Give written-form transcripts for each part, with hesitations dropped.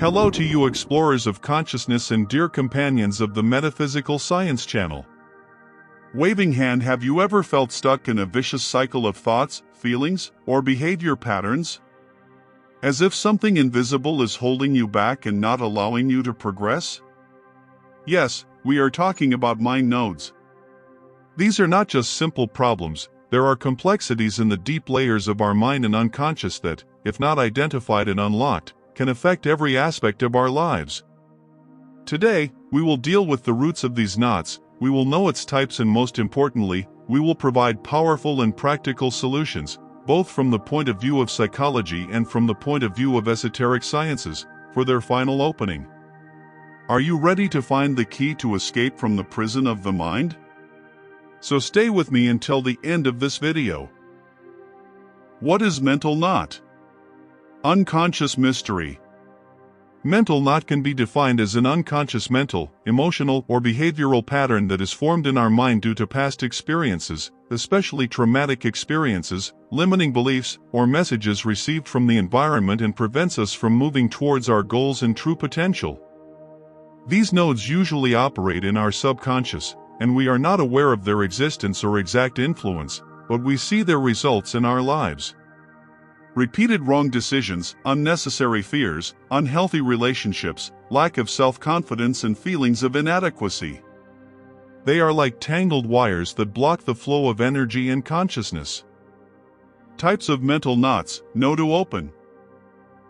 Hello to you explorers of consciousness and dear companions of the Metaphysical Science channel. Waving hand, have you ever felt stuck in a vicious cycle of thoughts, feelings, or behavior patterns? As if something invisible is holding you back and not allowing you to progress? Yes, we are talking about mind nodes. These are not just simple problems, there are complexities in the deep layers of our mind and unconscious that, if not identified and unlocked, can affect every aspect of our lives. Today, we will deal with the roots of these knots, we will know its types, and most importantly, we will provide powerful and practical solutions, both from the point of view of psychology and from the point of view of esoteric sciences, for their final opening. Are you ready to find the key to escape from the prison of the mind? So stay with me until the end of this video. What is mental knot? Unconscious mystery. Mental knot can be defined as an unconscious mental, emotional, or behavioral pattern that is formed in our mind due to past experiences, especially traumatic experiences, limiting beliefs, or messages received from the environment, and prevents us from moving towards our goals and true potential. These nodes usually operate in our subconscious, and we are not aware of their existence or exact influence, but we see their results in our lives. Repeated wrong decisions, unnecessary fears, unhealthy relationships, lack of self-confidence, and feelings of inadequacy. They are like tangled wires that block the flow of energy and consciousness. Types of mental knots. Know to open.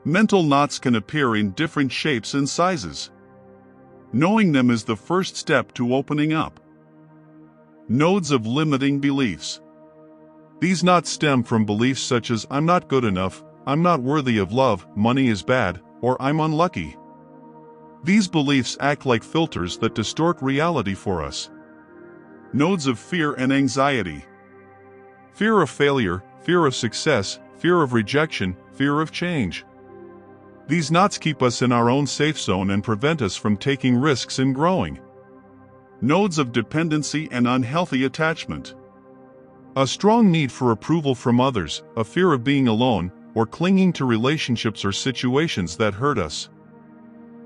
Mental knots can appear in different shapes and sizes. Knowing them is the first step to opening up. Nodes of limiting beliefs. These knots stem from beliefs such as I'm not good enough, I'm not worthy of love, money is bad, or I'm unlucky. These beliefs act like filters that distort reality for us. Nodes of fear and anxiety. Fear of failure, fear of success, fear of rejection, fear of change. These knots keep us in our own safe zone and prevent us from taking risks and growing. Nodes of dependency and unhealthy attachment. A strong need for approval from others, a fear of being alone, or clinging to relationships or situations that hurt us.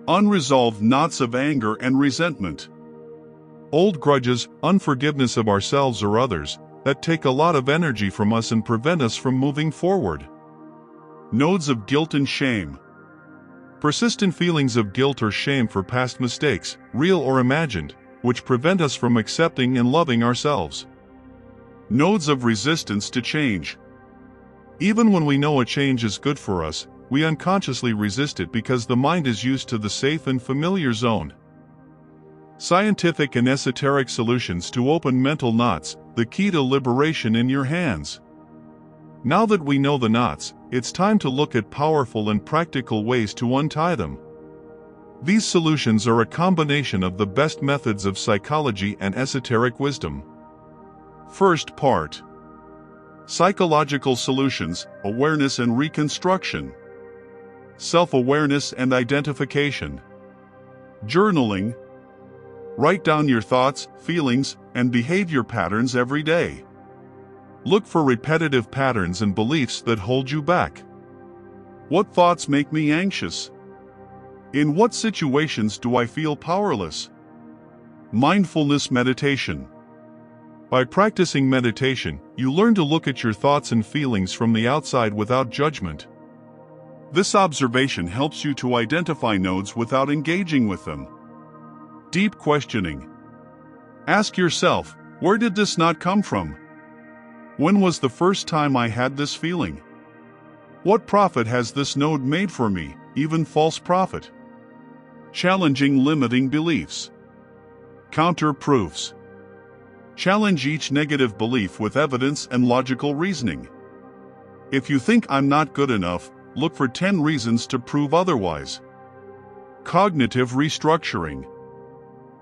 Unresolved knots of anger and resentment. Old grudges, unforgiveness of ourselves or others, that take a lot of energy from us and prevent us from moving forward. Nodes of guilt and shame. Persistent feelings of guilt or shame for past mistakes, real or imagined, which prevent us from accepting and loving ourselves. Nodes of resistance to change. Even when we know a change is good for us, we unconsciously resist it because the mind is used to the safe and familiar zone. Scientific and esoteric solutions to open mental knots, the key to liberation in your hands. Now that we know the knots, it's time to look at powerful and practical ways to untie them. These solutions are a combination of the best methods of psychology and esoteric wisdom. First part. Psychological solutions, awareness and reconstruction. Self-awareness and identification. Journaling. Write down your thoughts, feelings, and behavior patterns every day. Look for repetitive patterns and beliefs that hold you back. What thoughts make me anxious? In what situations do I feel powerless? Mindfulness meditation. By practicing meditation, you learn to look at your thoughts and feelings from the outside without judgment. This observation helps you to identify nodes without engaging with them. Deep questioning. Ask yourself, where did this knot come from? When was the first time I had this feeling? What profit has this node made for me, even false profit? Challenging limiting beliefs. Counter proofs. Challenge each negative belief with evidence and logical reasoning. If you think I'm not good enough, look for 10 reasons to prove otherwise. Cognitive restructuring.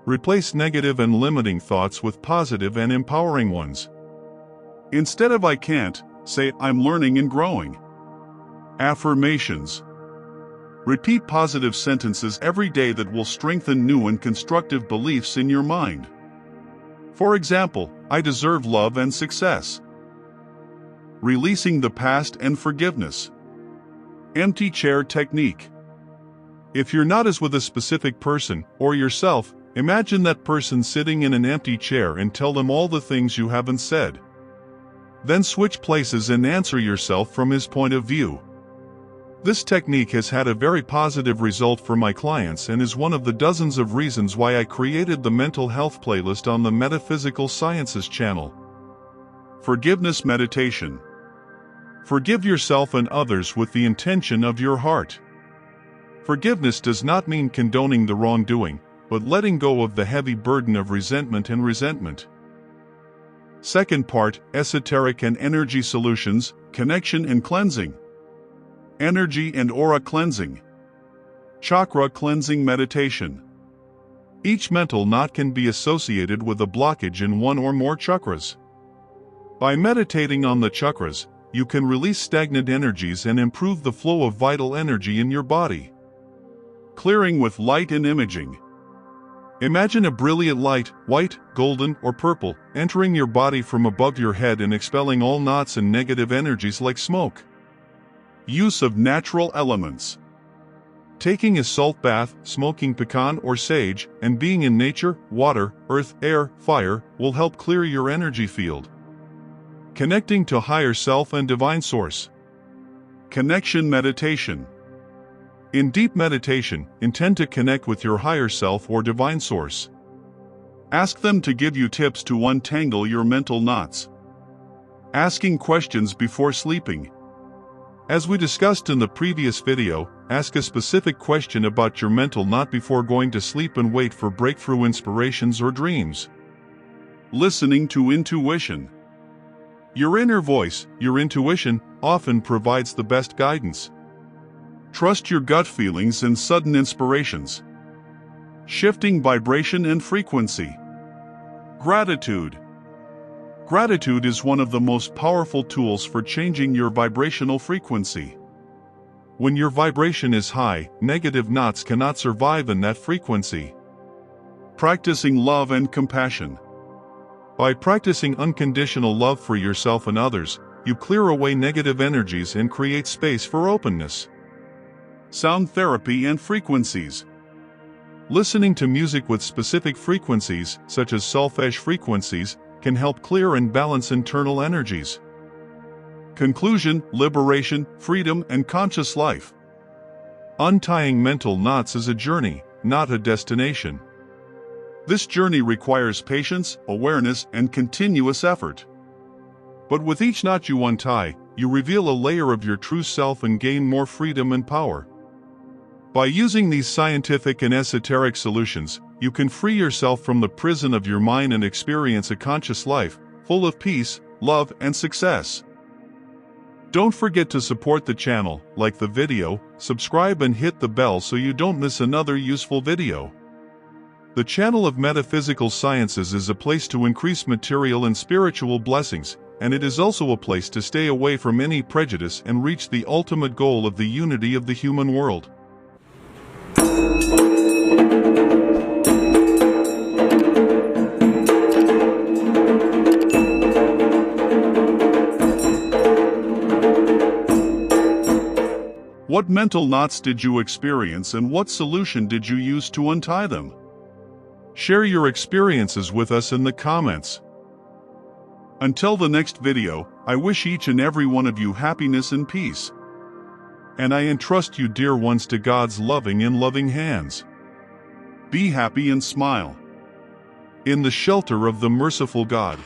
Replace negative and limiting thoughts with positive and empowering ones. Instead of I can't, say I'm learning and growing. Affirmations. Repeat positive sentences every day that will strengthen new and constructive beliefs in your mind. For example, I deserve love and success. Releasing the past and forgiveness. Empty chair technique. If you're not as with a specific person, or yourself, imagine that person sitting in an empty chair and tell them all the things you haven't said. Then switch places and answer yourself from his point of view. This technique has had a very positive result for my clients and is one of the dozens of reasons why I created the mental health playlist on the Metaphysical Sciences channel. Forgiveness meditation. Forgive yourself and others with the intention of your heart. Forgiveness does not mean condoning the wrongdoing, but letting go of the heavy burden of resentment and resentment. Second part, esoteric and energy solutions, connection and cleansing. Energy and aura cleansing. Chakra cleansing meditation. Each mental knot can be associated with a blockage in one or more chakras. By meditating on the chakras, you can release stagnant energies and improve the flow of vital energy in your body. Clearing with light and imaging. Imagine a brilliant light, white, golden, or purple, entering your body from above your head and expelling all knots and negative energies like smoke. Use of natural elements. Taking a salt bath, smoking pecan or sage, and being in nature, water, earth, air, fire, will help clear your energy field. Connecting to higher self and divine source. Connection meditation. In deep meditation, intend to connect with your higher self or divine source. Ask them to give you tips to untangle your mental knots. Asking questions before sleeping. As we discussed in the previous video, ask a specific question about your mental knot before going to sleep and wait for breakthrough inspirations or dreams. Listening to intuition. Your inner voice, your intuition, often provides the best guidance. Trust your gut feelings and sudden inspirations. Shifting vibration and frequency. Gratitude. Gratitude is one of the most powerful tools for changing your vibrational frequency. When your vibration is high, negative knots cannot survive in that frequency. Practicing love and compassion. By practicing unconditional love for yourself and others, you clear away negative energies and create space for openness. Sound therapy and frequencies. Listening to music with specific frequencies, such as solfege frequencies, can help clear and balance internal energies. Conclusion, liberation, freedom, and conscious life. Untying mental knots is a journey, not a destination. This journey requires patience, awareness, and continuous effort. But with each knot you untie, you reveal a layer of your true self and gain more freedom and power. By using these scientific and esoteric solutions, you can free yourself from the prison of your mind and experience a conscious life, full of peace, love, and success. Don't forget to support the channel, like the video, subscribe and hit the bell so you don't miss another useful video. The channel of Metaphysical Sciences is a place to increase material and spiritual blessings, and it is also a place to stay away from any prejudice and reach the ultimate goal of the unity of the human world. What mental knots did you experience and what solution did you use to untie them? Share your experiences with us in the comments. Until the next video, I wish each and every one of you happiness and peace. And I entrust you, dear ones, to God's loving and loving hands. Be happy and smile. In the shelter of the merciful God.